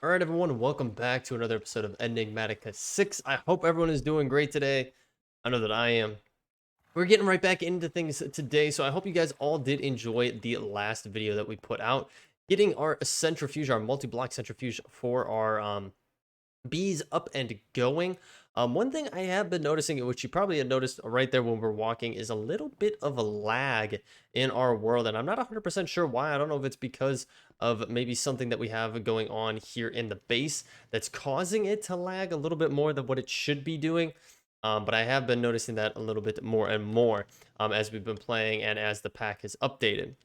All right, everyone, welcome back to another episode of Enigmatica 6. I hope everyone is doing great today. I know that I am. We're getting right back into things today, so I hope you guys all did enjoy the last video that we put out, getting our centrifuge, our multi-block centrifuge for our bees up and going. One thing I have been noticing, which you probably had noticed right there when we're walking, is a little bit of a lag in our world, and I'm not 100% sure why. I don't know if it's because of maybe something that we have going on here in the base that's causing it to lag a little bit more than what it should be doing. But I have been noticing that a little bit more and more as we've been playing and as the pack has updated.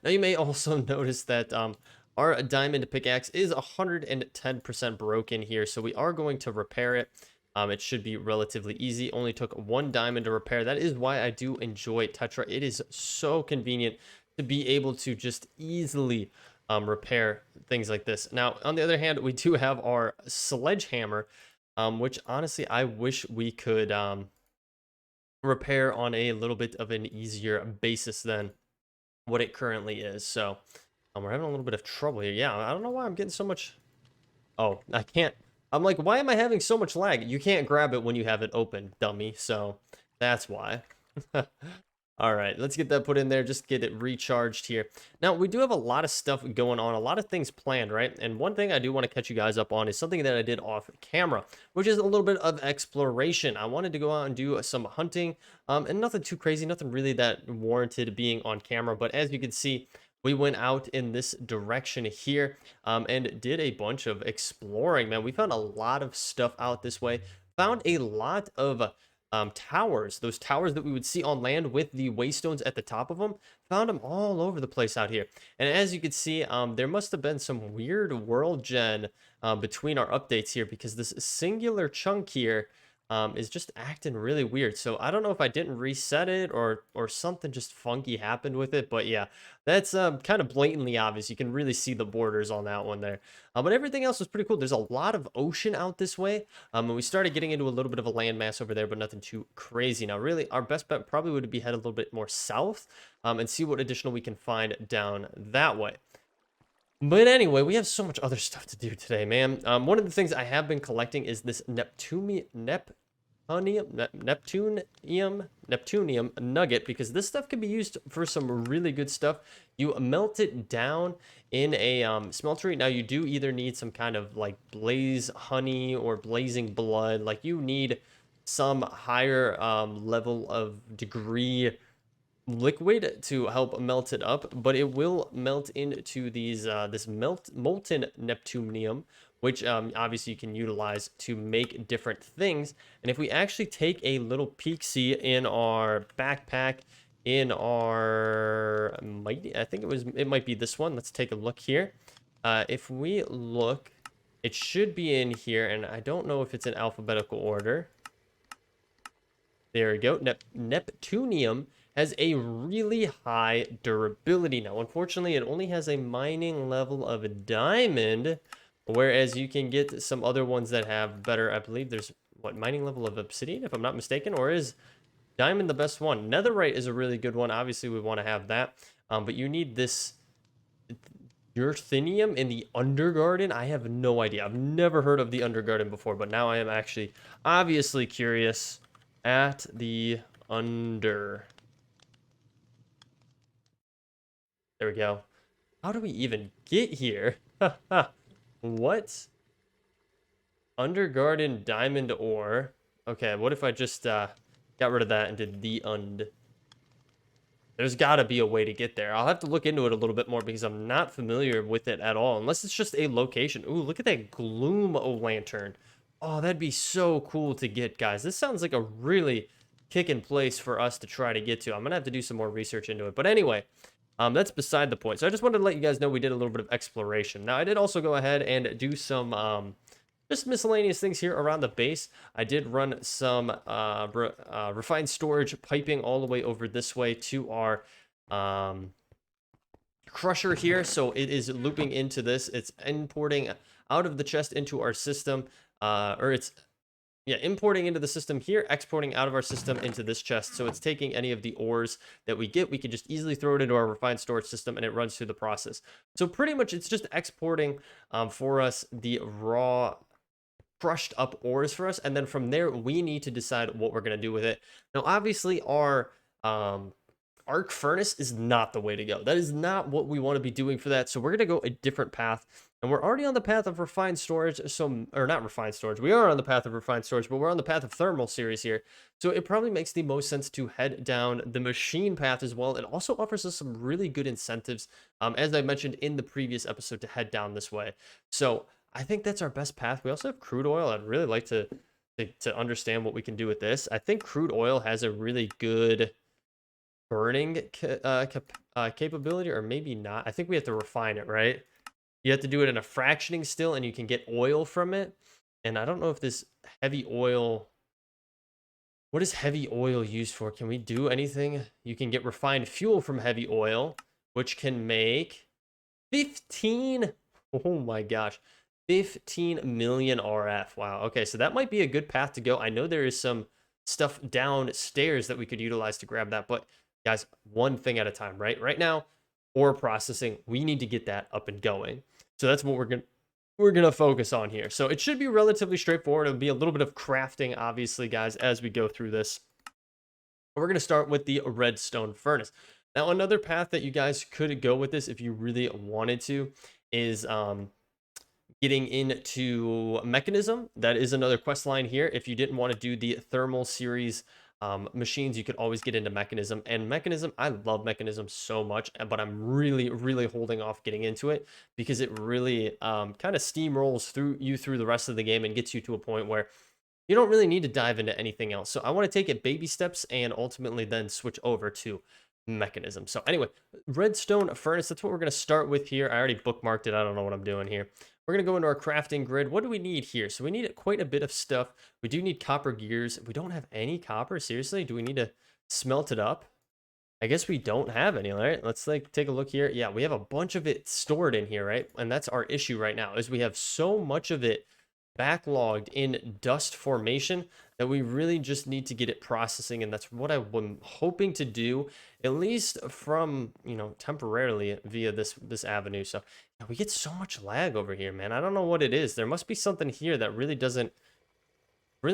Now you may also notice that our diamond pickaxe is 110% broken here, so we are going to repair it. It should be relatively easy. Only took 1 diamond to repair. That is why I do enjoy Tetra. It is so convenient to be able to just easily repair things like this. Now, on the other hand, we do have our sledgehammer, which honestly I wish we could repair on a little bit of an easier basis than what it currently is. So we're having a little bit of trouble here. Yeah, I don't know why I'm getting so much. Oh, I can't. I'm like, why am I having so much lag? You can't grab it when you have it open, dummy. So that's why. All right, let's get that put in there. Just get it recharged here. Now, we do have a lot of stuff going on, a lot of things planned, right? And one thing I do want to catch you guys up on is something that I did off camera, which is a little bit of exploration. I wanted to go out and do some hunting, and nothing too crazy, nothing really that warranted being on camera. But as you can see, we went out in this direction here and did a bunch of exploring, man. We found a lot of stuff out this way. Found a lot of towers, those towers that we would see on land with the waystones at the top of them. Found them all over the place out here. And as you can see, there must have been some weird world gen between our updates here, because this singular chunk here is just acting really weird. So I don't know if I didn't reset it or something just funky happened with it. But yeah, that's kind of blatantly obvious. You can really see the borders on that one there. But everything else was pretty cool. There's a lot of ocean out this way. And we started getting into a little bit of a landmass over there, but nothing too crazy. Now, really, our best bet probably would be head a little bit more south and see what additional we can find down that way. But anyway, we have so much other stuff to do today, man. One of the things I have been collecting is this Neptunium nugget, because this stuff can be used for some really good stuff. You melt it down in a smeltery. Now, you do either need some kind of like blaze honey or blazing blood. Like, you need some higher level of degree liquid to help melt it up, but it will melt into these this molten neptunium, which obviously you can utilize to make different things. And if we actually take a little peek-see in our backpack, in our I think it might be this one. Let's take a look here. If we look, it should be in here, and I don't know if it's in alphabetical order. There we go. Neptunium has a really high durability. Now, unfortunately, it only has a mining level of a diamond, whereas you can get some other ones that have better. I believe there's, what, mining level of obsidian, if I'm not mistaken, or is diamond the best one? Netherite is a really good one. Obviously, we want to have that, but you need this Earthinium in the Undergarden. I have no idea. I've never heard of the Undergarden before, but now I am actually obviously curious at the Under. There we go. How do we even get here? What? Undergarden diamond ore. Okay, what if I just got rid of that and did the Und? There's got to be a way to get there. I'll have to look into it a little bit more because I'm not familiar with it at all. Unless it's just a location. Ooh, look at that gloom lantern. Oh, that'd be so cool to get, guys. This sounds like a really kicking place for us to try to get to. I'm going to have to do some more research into it. But anyway, that's beside the point. So I just wanted to let you guys know we did a little bit of exploration. Now, I did also go ahead and do some just miscellaneous things here around the base. I did run some refined storage piping all the way over this way to our crusher here. So it is looping into this. It's importing out of the chest into our system, or it's importing into the system here, exporting out of our system into this chest. So it's taking any of the ores that we get. We can just easily throw it into our refined storage system and it runs through the process. So pretty much it's just exporting for us the raw crushed up ores for us. And then from there, we need to decide what we're going to do with it. Now, obviously, our arc furnace is not the way to go. That is not what we want to be doing for that. So we're going to go a different path. And we're already on the path of refined storage. So, or not refined storage. We are on the path of refined storage, but we're on the path of thermal series here. So it probably makes the most sense to head down the machine path as well. It also offers us some really good incentives, as I mentioned in the previous episode, to head down this way. So I think that's our best path. We also have crude oil. I'd really like to understand what we can do with this. I think crude oil has a really good burning capability, or maybe not. I think we have to refine it, right? You have to do it in a fractioning still, and you can get oil from it. And I don't know if this heavy oil... What is heavy oil used for? Can we do anything? You can get refined fuel from heavy oil, which can make 15... Oh my gosh. 15 million RF. Wow. Okay, so that might be a good path to go. I know there is some stuff downstairs that we could utilize to grab that, but guys, one thing at a time, right? Right now, ore processing, we need to get that up and going. So that's what we're gonna focus on here. So it should be relatively straightforward. It'll be a little bit of crafting, obviously, guys, as we go through this. We're gonna start with the Redstone Furnace. Now, another path that you guys could go with this, if you really wanted to, is getting into Mekanism. That is another quest line here. If you didn't want to do the thermal series machines, you could always get into Mekanism. And Mekanism, I love Mekanism so much, but I'm really holding off getting into it because it really kind of steamrolls through the rest of the game and gets you to a point where you don't really need to dive into anything else. So I want to take it baby steps and ultimately then switch over to Mekanism. So anyway, Redstone Furnace, that's what we're going to start with here. I already bookmarked it. I don't know what I'm doing here. We're going to go into our crafting grid. What do we need here? So we need quite a bit of stuff. We do need copper gears. We don't have any copper. Seriously? Do we need to smelt it up? I guess we don't have any, right? Let's take a look here. Yeah, we have a bunch of it stored in here, right? And that's our issue right now, is we have so much of it backlogged in dust formation that we really just need to get it processing, and that's what I'm hoping to do, at least from, temporarily via this avenue. So yeah, we get so much lag over here, man. I don't know what it is. There must be something here that really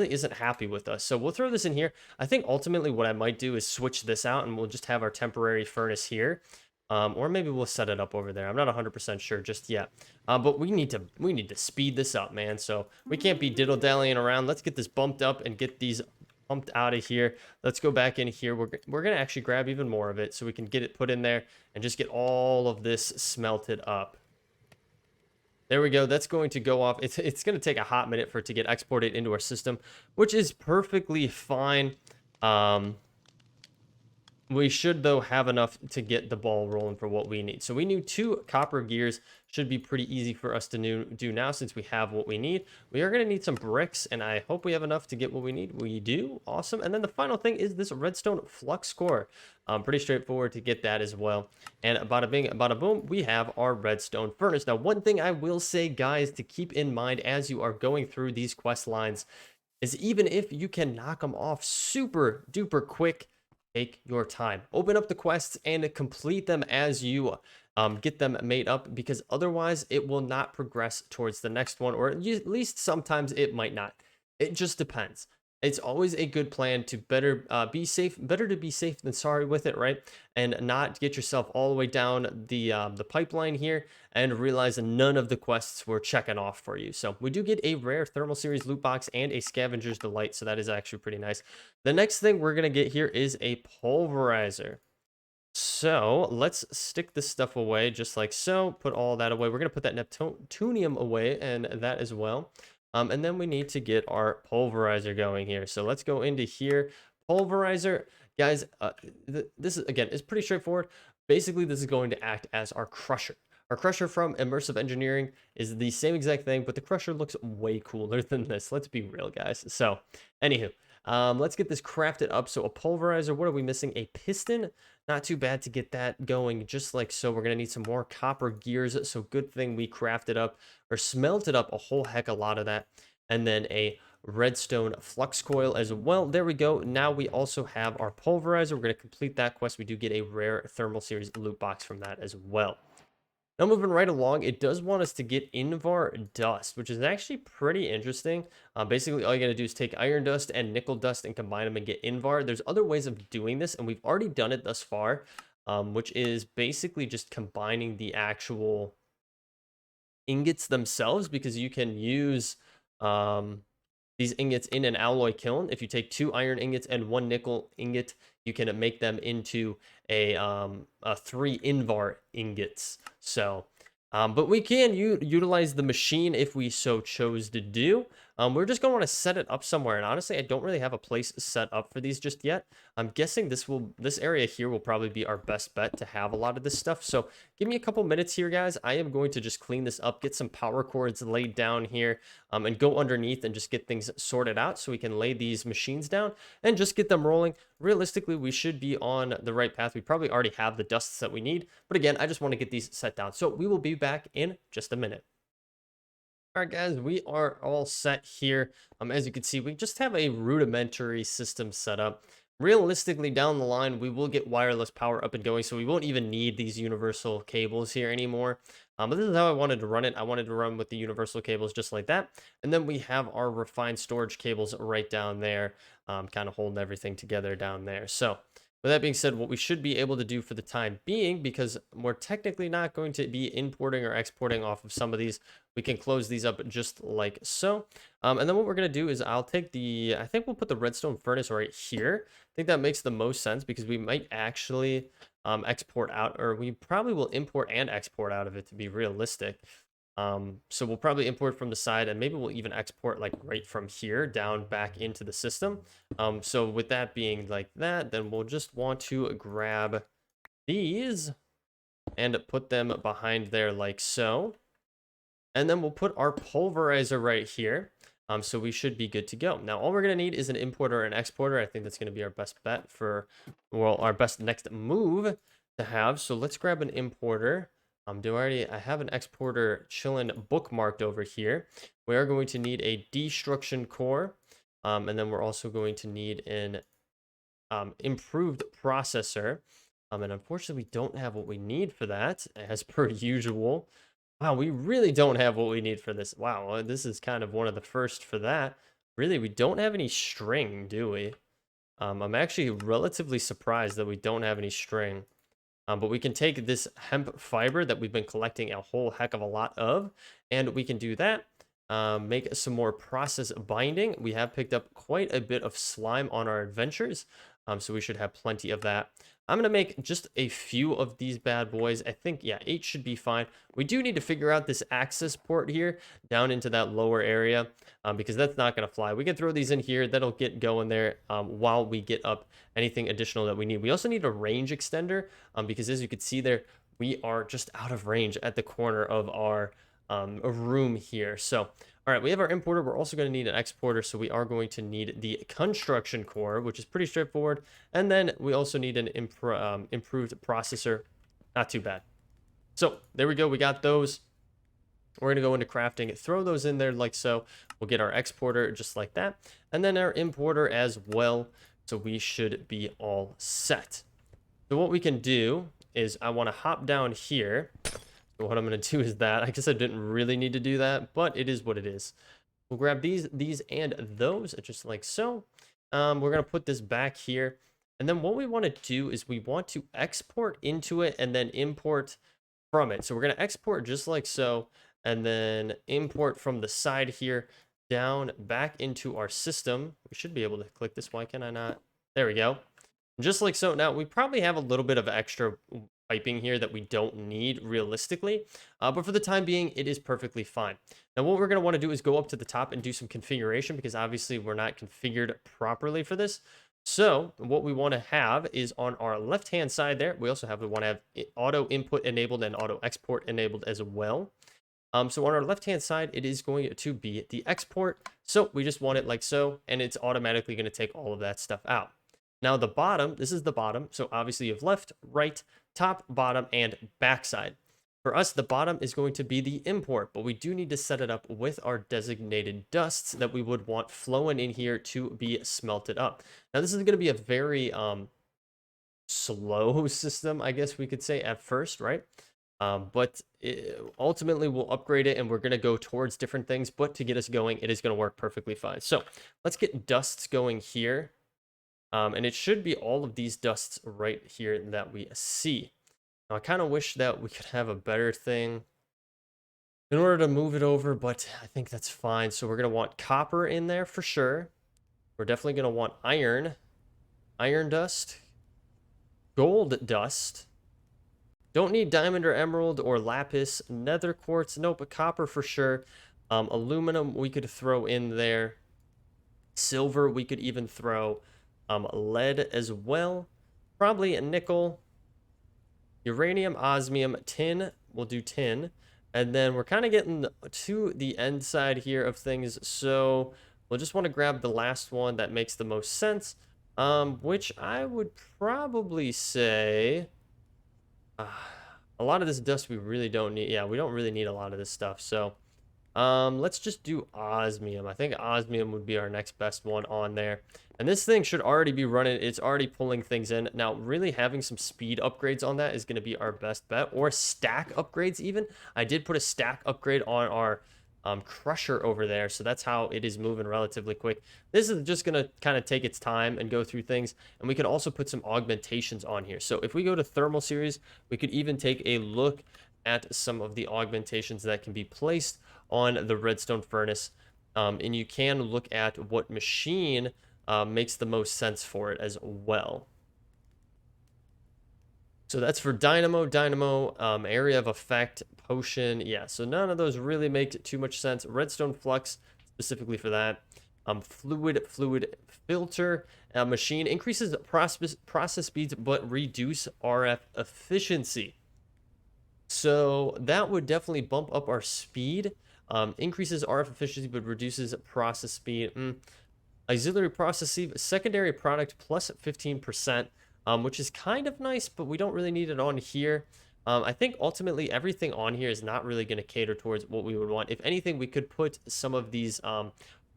isn't happy with us. So we'll throw this in here. I think ultimately what I might do is switch this out and we'll just have our temporary furnace here. Or maybe we'll set it up over there. I'm not 100% sure just yet. But we need to speed this up, man. So we can't be diddle-dallying around. Let's get this bumped up and get these pumped out of here. Let's go back in here. We're going to actually grab even more of it so we can get it put in there and just get all of this smelted up. There we go. That's going to go off. It's going to take a hot minute for it to get exported into our system, which is perfectly fine. We should, though, have enough to get the ball rolling for what we need. So we need 2 copper gears. Should be pretty easy for us to do now since we have what we need. We are going to need some bricks, and I hope we have enough to get what we need. We do. Awesome. And then the final thing is this redstone flux core. Pretty straightforward to get that as well. And bada bing, bada boom, we have our redstone furnace. Now, one thing I will say, guys, to keep in mind as you are going through these quest lines is even if you can knock them off super duper quick, take your time. Open up the quests and complete them as you get them made up, because otherwise it will not progress towards the next one, or at least sometimes it might not. It just depends. It's always a good plan to better to be safe than sorry with it, right? And not get yourself all the way down the pipeline here and realize none of the quests were checking off for you. So we do get a rare thermal series loot box and a scavenger's delight, so that is actually pretty nice. The next thing we're gonna get here is a pulverizer. So let's stick this stuff away just like so. Put all that away. We're gonna put that Neptunium away and that as well. And then we need to get our pulverizer going here. So let's go into here. Pulverizer, guys, this is, again, is pretty straightforward. Basically, this is going to act as our crusher. Our crusher from Immersive Engineering is the same exact thing, but the crusher looks way cooler than this. Let's be real, guys. So, anywho, let's get this crafted up. So a pulverizer, what are we missing? A piston. Not too bad to get that going just like so. We're going to need some more copper gears. So good thing we crafted up or smelted up a whole heck a lot of that. And then a redstone flux coil as well. There we go. Now we also have our pulverizer. We're going to complete that quest. We do get a rare thermal series loot box from that as well. Now moving right along, it does want us to get Invar Dust, which is actually pretty interesting. Basically, all you gotta do is take iron dust and nickel dust and combine them and get Invar. There's other ways of doing this, and we've already done it thus far, which is basically just combining the actual ingots themselves, because you can use these ingots in an alloy kiln. If you take 2 iron ingots and 1 nickel ingot, you can make them into a 3 Invar ingots. So, but we can utilize the machine if we so chose to do. We're just going to want to set it up somewhere, and honestly, I don't really have a place set up for these just yet. I'm guessing this area here will probably be our best bet to have a lot of this stuff. So give me a couple minutes here, guys. I am going to just clean this up, get some power cords laid down here, and go underneath and just get things sorted out so we can lay these machines down and just get them rolling. Realistically, we should be on the right path. We probably already have the dusts that we need, but again, I just want to get these set down. So we will be back in just a minute. All right, guys, we are all set here. As you can see, we just have a rudimentary system set up. Realistically, down the line, we will get wireless power up and going, so we won't even need these universal cables here anymore. But this is how I wanted to run it. I wanted to run with the universal cables just like that. And then we have our refined storage cables right down there, kind of holding everything together down there. So with that being said, what we should be able to do for the time being, because we're technically not going to be importing or exporting off of some of these, we can close these up just like so. And then what we're going to do is I think we'll put the Redstone Furnace right here. I think that makes the most sense because we might actually export out, or we probably will import and export out of it, to be realistic. So we'll probably import from the side, and maybe we'll even export like right from here down back into the system. So with that being like that, then we'll just want to grab these and put them behind there like so. And then we'll put our pulverizer right here. So we should be good to go. Now, all we're going to need is an importer and exporter. I think that's going to be our best bet for, well, our best next move to have. So let's grab an importer. I have an exporter chilling bookmarked over here. We are going to need a destruction core. And then we're also going to need an improved processor. And unfortunately, we don't have what we need for that, as per usual. Wow, we really don't have what we need for this. Wow, this is kind of one of the first for that. Really, we don't have any string, do we? I'm actually relatively surprised that we don't have any string. But we can take this hemp fiber that we've been collecting a whole heck of a lot of, and we can do that. Make some more process binding. We have picked up quite a bit of slime on our adventures, so we should have plenty of that. I'm going to make just a few of these bad boys. I think, yeah, 8 should be fine. We do need to figure out this access port here down into that lower area, because that's not going to fly. We can throw these in here. That'll get going there while we get up anything additional that we need. We also need a range extender, because as you can see there, we are just out of range at the corner of our room here. So, all right, we have our importer. We're also going to need an exporter, so we are going to need the construction core, which is pretty straightforward. And then we also need an improved processor. Not too bad. So there we go. We got those. We're going to go into crafting, throw those in there like so. We'll get our exporter just like that. And then our importer as well. So we should be all set. So what we can do is I want to hop down here. So what I'm going to do is that. I guess I didn't really need to do that, but it is what it is. We'll grab these, and those, just like so. We're going to put this back here. And then what we want to do is we want to export into it and then import from it. So we're going to export just like so, and then import from the side here down back into our system. We should be able to click this. Why can I not? There we go. Just like so. Now, we probably have a little bit of extra piping here that we don't need realistically, but for the time being, it is perfectly fine. Now, what we're going to want to do is go up to the top and do some configuration, because obviously we're not configured properly for this. So what we want to have is on our left-hand side there, we also want to have auto input enabled and auto export enabled as well. So on our left-hand side, it is going to be the export. So we just want it like so, and it's automatically going to take all of that stuff out. Now the bottom, this is the bottom. So obviously you have left, right, top, bottom, and backside. For us, the bottom is going to be the import, but we do need to set it up with our designated dusts that we would want flowing in here to be smelted up. Now, this is going to be a very slow system, I guess we could say at first, right? But ultimately we'll upgrade it and we're going to go towards different things, but to get us going, it is going to work perfectly fine. So let's get dusts going here. And it should be all of these dusts right here that we see. Now, I kind of wish that we could have a better thing in order to move it over, but I think that's fine. So we're going to want copper in there for sure. We're definitely going to want iron dust, gold dust. Don't need diamond or emerald or lapis, nether quartz, nope, but copper for sure. Aluminum we could throw in there. Silver we could even throw. Lead as well. Probably a nickel. Uranium, osmium, tin. We'll do tin. And then we're kind of getting to the end side here of things, so we'll just want to grab the last one that makes the most sense, which I would probably say... a lot of this dust we really don't need. Yeah, we don't really need a lot of this stuff. So let's just do osmium. I think osmium would be our next best one on there. And this thing should already be running. It's already pulling things in. Now, really having some speed upgrades on that is going to be our best bet. Or stack upgrades even. I did put a stack upgrade on our crusher over there, so that's how it is moving relatively quick. This is just going to kind of take its time and go through things, and we can also put some augmentations on here. So if we go to thermal series, we could even take a look at some of the augmentations that can be placed on the redstone furnace, and you can look at what machine makes the most sense for it as well. So that's for dynamo, area of effect, potion. Yeah, so none of those really make too much sense. Redstone flux, specifically for that. Fluid filter, machine increases process speeds but reduce RF efficiency. So that would definitely bump up our speed. Increases RF efficiency but reduces process speed. Auxiliary process, secondary product plus 15%. Which is kind of nice, but we don't really need it on here. I think ultimately everything on here is not really going to cater towards what we would want. If anything, we could put some of these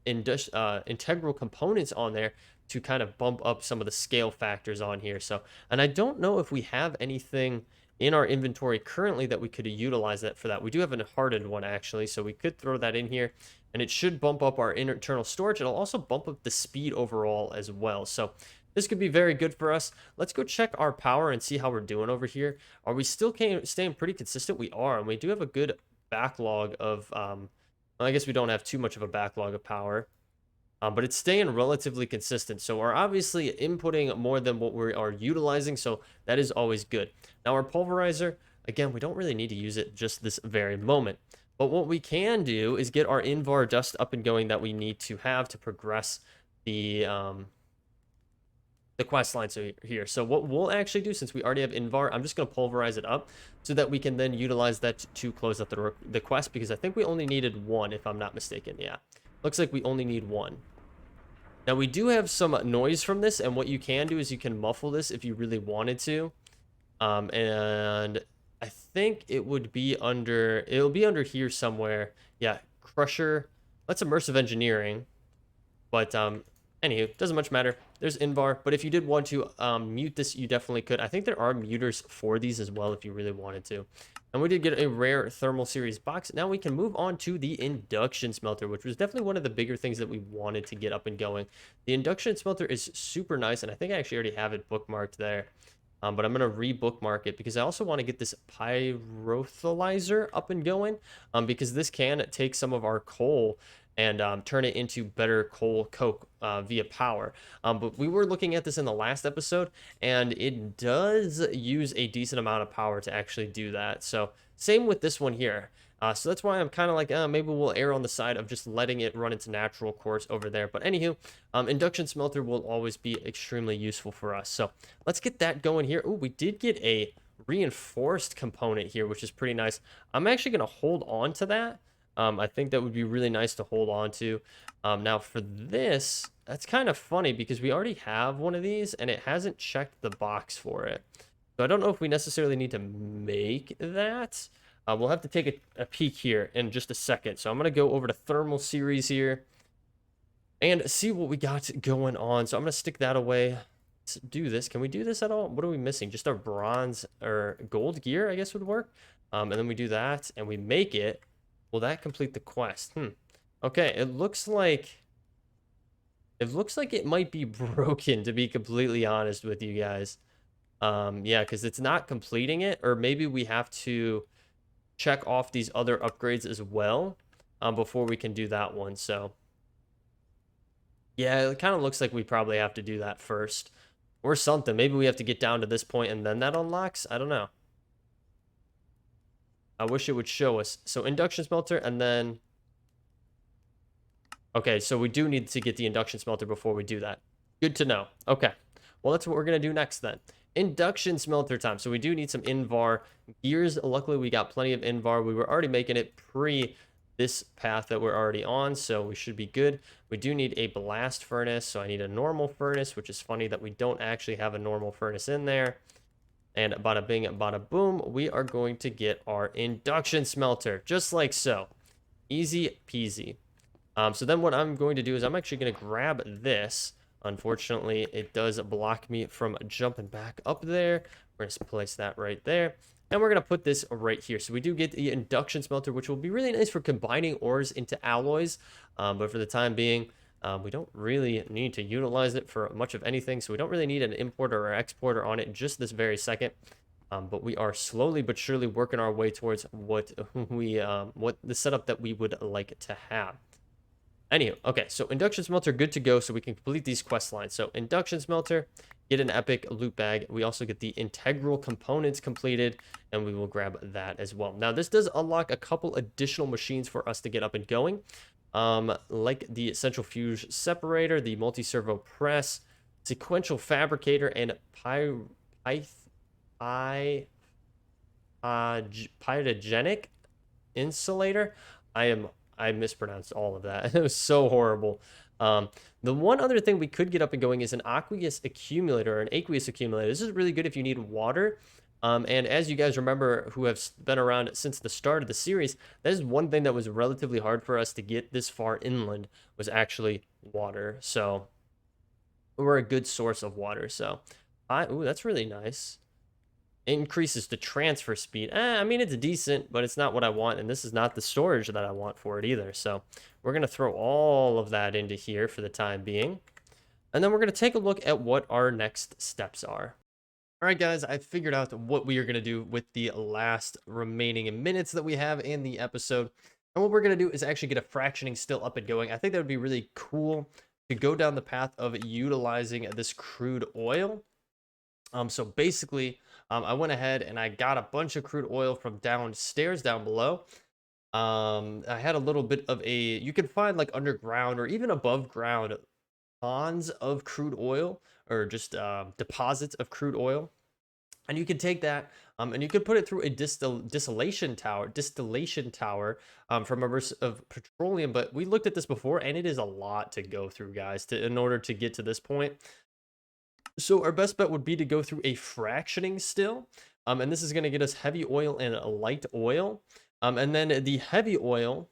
integral components on there to kind of bump up some of the scale factors on here. So, and I don't know if we have anything in our inventory currently that we could utilize that for that. We do have a hardened one actually, so we could throw that in here, and it should bump up our internal storage. It'll also bump up the speed overall as well. So this could be very good for us. Let's go check our power and see how we're doing over here. Are we still staying pretty consistent? We are, and we do have a good backlog of, well, I guess we don't have too much of a backlog of power, but it's staying relatively consistent. So we're obviously inputting more than what we are utilizing, so that is always good. Now our pulverizer, again, we don't really need to use it just this very moment. But what we can do is get our Invar Dust up and going that we need to have to progress the quest lines here. So what we'll actually do, since we already have Invar, I'm just going to pulverize it up so that we can then utilize that to close out the quest, because I think we only needed one, if I'm not mistaken. Yeah, looks like we only need one. Now we do have some noise from this, and what you can do is you can muffle this if you really wanted to. And I think it would be under, it'll be under here somewhere. Yeah, crusher. That's immersive engineering. But anywho, doesn't much matter. There's Invar, but if you did want to mute this, you definitely could. I think there are muters for these as well if you really wanted to. And we did get a rare thermal series box. Now we can move on to the induction smelter, which was definitely one of the bigger things that we wanted to get up and going. The induction smelter is super nice, and I think I actually already have it bookmarked there. But I'm going to re-bookmark it because I also want to get this pyrolyzer up and going, because this can take some of our coal and turn it into better coal coke via power. But we were looking at this in the last episode, and it does use a decent amount of power to actually do that. So same with this one here. So that's why I'm kind of like, maybe we'll err on the side of just letting it run its natural course over there. But anywho, induction smelter will always be extremely useful for us. So let's get that going here. Oh, we did get a reinforced component here, which is pretty nice. I'm actually going to hold on to that. I think that would be really nice to hold on to. Now for this, that's kind of funny because we already have one of these and it hasn't checked the box for it. So I don't know if we necessarily need to make that. We'll have to take a peek here in just a second. So I'm going to go over to thermal series here and see what we got going on. So I'm going to stick that away. Let's do this. Can we do this at all? What are we missing? Just our bronze or gold gear, I guess, would work. And then we do that and we make it. Will that complete the quest? Okay, it looks like it might be broken, to be completely honest with you guys. Yeah, because it's not completing it, or maybe we have to check off these other upgrades as well before we can do that one. So yeah, it kind of looks like we probably have to do that first or something. Maybe we have to get down to this point and then that unlocks. I don't know. I wish it would show us. So Induction Smelter and then... Okay, so we do need to get the Induction Smelter before we do that. Good to know. Okay, well, that's what we're going to do next then. Induction Smelter time. So we do need some Invar gears. Luckily, we got plenty of Invar. We were already making it pre this path that we're already on, so we should be good. We do need a blast furnace, so I need a normal furnace, which is funny that we don't actually have a normal furnace in there. And bada bing, bada boom, we are going to get our Induction Smelter, just like so. Easy peasy. So then what I'm going to do is I'm actually going to grab this. Unfortunately, it does block me from jumping back up there. We're going to place that right there. And we're going to put this right here. So we do get the Induction Smelter, which will be really nice for combining ores into alloys. But for the time being, we don't really need to utilize it for much of anything. So we don't really need an importer or exporter on it just this very second. But we are slowly but surely working our way towards what the setup that we would like to have. Anyway, okay, so Induction Smelter, good to go, so we can complete these quest lines. So Induction Smelter, get an epic loot bag. We also get the integral components completed, and we will grab that as well. Now, this does unlock a couple additional machines for us to get up and going, like the Centrifuge Separator, the Multi-Servo Press, Sequential Fabricator, and Pyrogenic Insulator. I mispronounced all of that. It was so horrible. The one other thing we could get up and going is an Aqueous Accumulator, or an Aqueous Accumulator. This is really good if you need water. And as you guys remember, who have been around since the start of the series, that is one thing that was relatively hard for us to get this far inland, was actually water. So we're a good source of water. So ooh, that's really nice. Increases the transfer speed. I mean, it's decent, but it's not what I want, and this is not the storage that I want for it either. So we're going to throw all of that into here for the time being. And then we're going to take a look at what our next steps are. All right, guys, I figured out what we are going to do with the last remaining minutes that we have in the episode. And what we're going to do is actually get a fractioning still up and going. I think that would be really cool to go down the path of utilizing this crude oil. So basically, I went ahead and I got a bunch of crude oil from downstairs down below. I had a little bit of you can find like underground or even above ground ponds of crude oil, or just deposits of crude oil. And you can take that and you can put it through a distillation tower from Immersive petroleum. But we looked at this before, and it is a lot to go through, guys, in order to get to this point. So our best bet would be to go through a fractioning still. And this is going to get us heavy oil and light oil. And then the heavy oil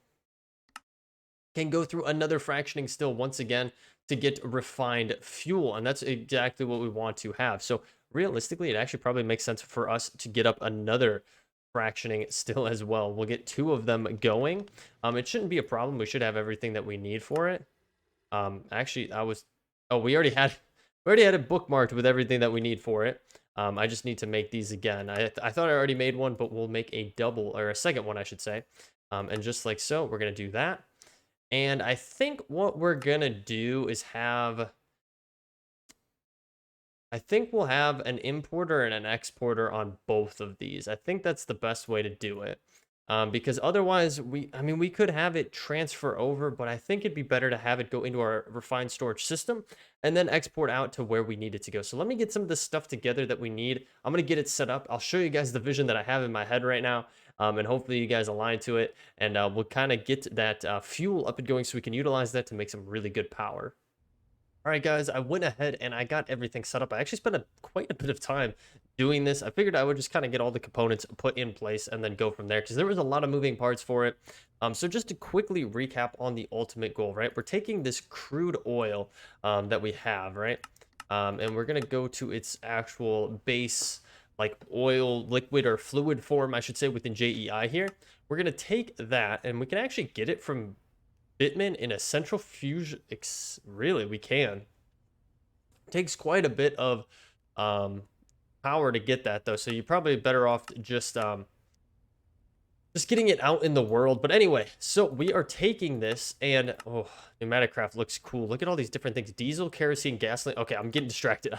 can go through another fractioning still once again to get refined fuel. And that's exactly what we want to have. So realistically, it actually probably makes sense for us to get up another fractioning still as well. We'll get 2 of them going. It shouldn't be a problem. We should have everything that we need for it. Actually, we already had it bookmarked with everything that we need for it. I just need to make these again. I thought I already made one, but we'll make a double, or a second one, I should say. And just like so, we're going to do that. And I think what we're going to do is we'll have an importer and an exporter on both of these. I think that's the best way to do it. Because otherwise, we could have it transfer over, but I think it'd be better to have it go into our refined storage system and then export out to where we need it to go. So let me get some of the stuff together that we need. I'm going to get it set up. I'll show you guys the vision that I have in my head right now, and hopefully you guys align to it, and we'll kind of get that fuel up and going so we can utilize that to make some really good power. All right, guys, I went ahead and I got everything set up. I actually spent quite a bit of time doing this. I figured I would just kind of get all the components put in place and then go from there because there was a lot of moving parts for it. So just to quickly recap on the ultimate goal, right? We're taking this crude oil that we have, right? And we're going to go to its actual base, like oil, liquid, or fluid form, I should say, within JEI here. We're going to take that and we can actually get it from Bitman in a central fusion. Really, we can. It takes quite a bit of power to get that though, so you're probably better off just getting it out in the world. But anyway, so we are taking this and oh, PneumaticCraft looks cool. Look at all these different things: diesel, kerosene, gasoline. Okay, I'm getting distracted.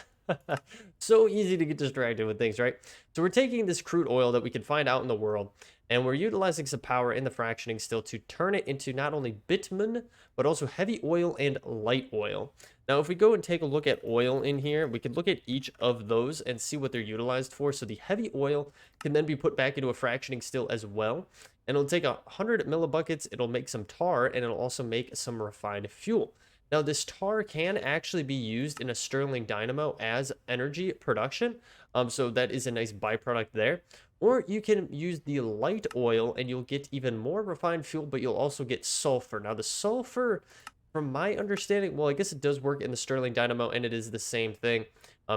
So easy to get distracted with things, right? So we're taking this crude oil that we can find out in the world, and we're utilizing some power in the fractioning still to turn it into not only bitumen, but also heavy oil and light oil. Now, if we go and take a look at oil in here, we can look at each of those and see what they're utilized for. So the heavy oil can then be put back into a fractioning still as well. And it'll take 100 millibuckets, it'll make some tar, and it'll also make some refined fuel. Now, this tar can actually be used in a Stirling dynamo as energy production. So that is a nice byproduct there. Or you can use the light oil and you'll get even more refined fuel, but you'll also get sulfur. Now, the sulfur, from my understanding, well, I guess it does work in the Stirling dynamo and it is the same thing.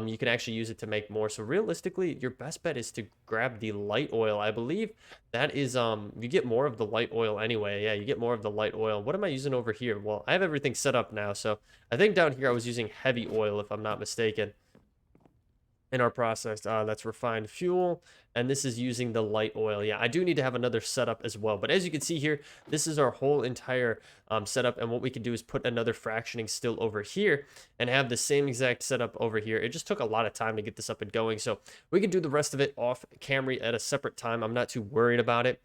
You can actually use it to make more. So realistically, your best bet is to grab the light oil. I believe that is, you get more of the light oil anyway. Yeah, you get more of the light oil. What am I using over here? Well, I have everything set up now. So I think down here I was using heavy oil, if I'm not mistaken, in our process. That's refined fuel, and this is using the light oil. Yeah, I do need to have another setup as well, but as you can see here, this is our whole entire setup, and what we can do is put another fractioning still over here and have the same exact setup over here. It just took a lot of time to get this up and going, so we can do the rest of it off camera at a separate time. I'm not too worried about it.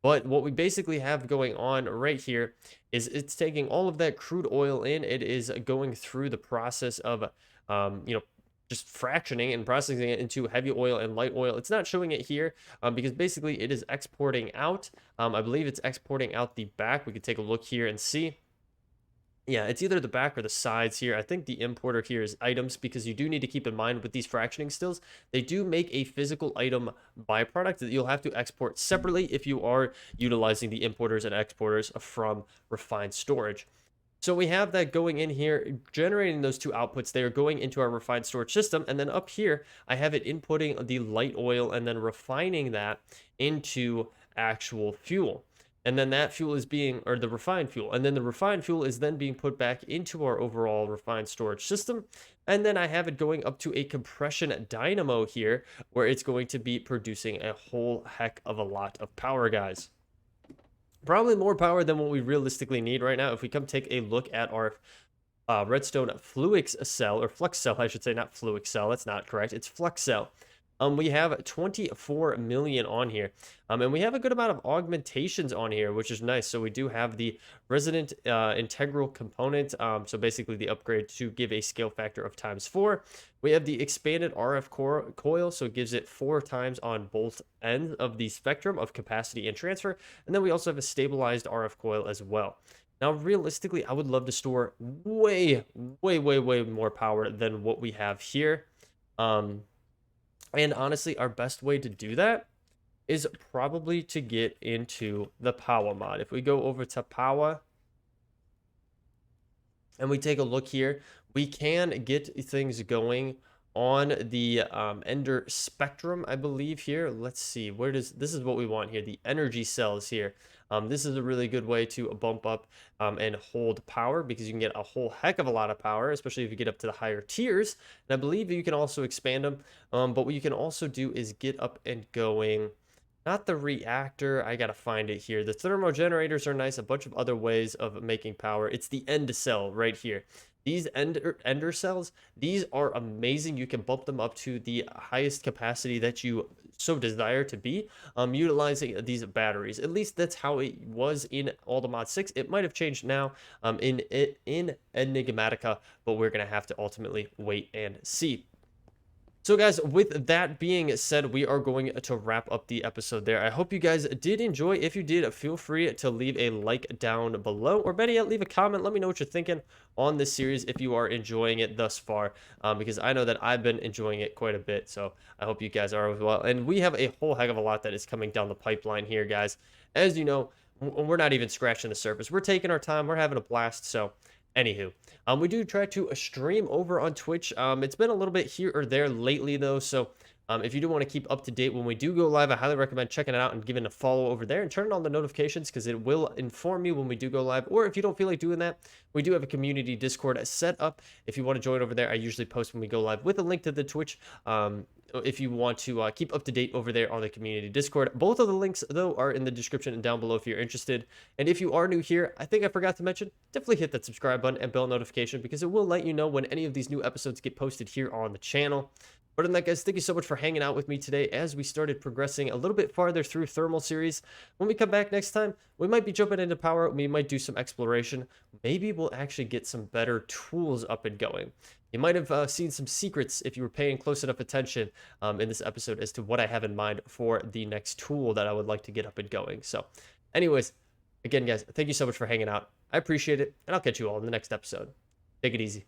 But what we basically have going on right here is it's taking all of that crude oil in. It is going through the process of just fractioning and processing it into heavy oil and light oil. It's not showing it here because basically it is exporting out. I believe it's exporting out the back. We could take a look here and see. Yeah, it's either the back or the sides here. I think the importer here is items, because you do need to keep in mind with these fractioning stills, they do make a physical item byproduct that you'll have to export separately if you are utilizing the importers and exporters from refined storage. So we have that going in here, generating those two outputs. They are going into our refined storage system. And then up here, I have it inputting the light oil and then refining that into actual fuel. And then that fuel is being, or the refined fuel. And then the refined fuel is then being put back into our overall refined storage system. And then I have it going up to a compression dynamo here, where it's going to be producing a whole heck of a lot of power, guys. Probably more power than what we realistically need right now. If we come take a look at our Redstone Flux cell, or Flux cell, I should say, not Flux cell. That's not correct. It's Flux cell. We have 24 million on here, and we have a good amount of augmentations on here, which is nice. So we do have the resident integral component, so basically the upgrade to give a scale factor of ×4. We have the expanded RF coil, so it gives it 4 times on both ends of the spectrum of capacity and transfer, and then we also have a stabilized RF coil as well. Now, realistically, I would love to store way more power than what we have here. And honestly, our best way to do that is probably to get into the power mod. If we go over to power and we take a look here, we can get things going on the Ender spectrum, I believe here. Let's see, where does, this is what we want here, the energy cells here. This is a really good way to bump up and hold power, because you can get a whole heck of a lot of power, especially if you get up to the higher tiers. And I believe you can also expand them, but what you can also do is get up and going. Not the reactor, I gotta find it here. The thermo generators are nice, a bunch of other ways of making power. It's the end cell right here. These ender cells, these are amazing. You can bump them up to the highest capacity that you so desire to be, utilizing these batteries. At least that's how it was in Mod 6. It might have changed now in Enigmatica, but we're gonna have to ultimately wait and see. So guys, with that being said, we are going to wrap up the episode there. I hope you guys did enjoy. If you did, feel free to leave a like down below, or better yet, leave a comment. Let me know what you're thinking on this series if you are enjoying it thus far, because I know that I've been enjoying it quite a bit. So I hope you guys are as well. And we have a whole heck of a lot that is coming down the pipeline here, guys. As you know, we're not even scratching the surface. We're taking our time. We're having a blast. So anywho, we do try to stream over on Twitch. It's been a little bit here or there lately, though. So if you do want to keep up to date when we do go live, I highly recommend checking it out and giving a follow over there and turning on the notifications, because it will inform you when we do go live. Or if you don't feel like doing that, we do have a community Discord set up. If you want to join over there, I usually post when we go live with a link to the Twitch. If you want to keep up to date over there on the community Discord. Both of the links, though, are in the description and down below if you're interested. And if you are new here, I think I forgot to mention, definitely hit that subscribe button and bell notification, because it will let you know when any of these new episodes get posted here on the channel. But other than that, guys, thank you so much for hanging out with me today as we started progressing a little bit farther through Thermal series. When we come back next time, we might be jumping into power. We might do some exploration. Maybe we'll actually get some better tools up and going. You might have seen some secrets if you were paying close enough attention in this episode as to what I have in mind for the next tool that I would like to get up and going. So anyways, again, guys, thank you so much for hanging out. I appreciate it, and I'll catch you all in the next episode. Take it easy.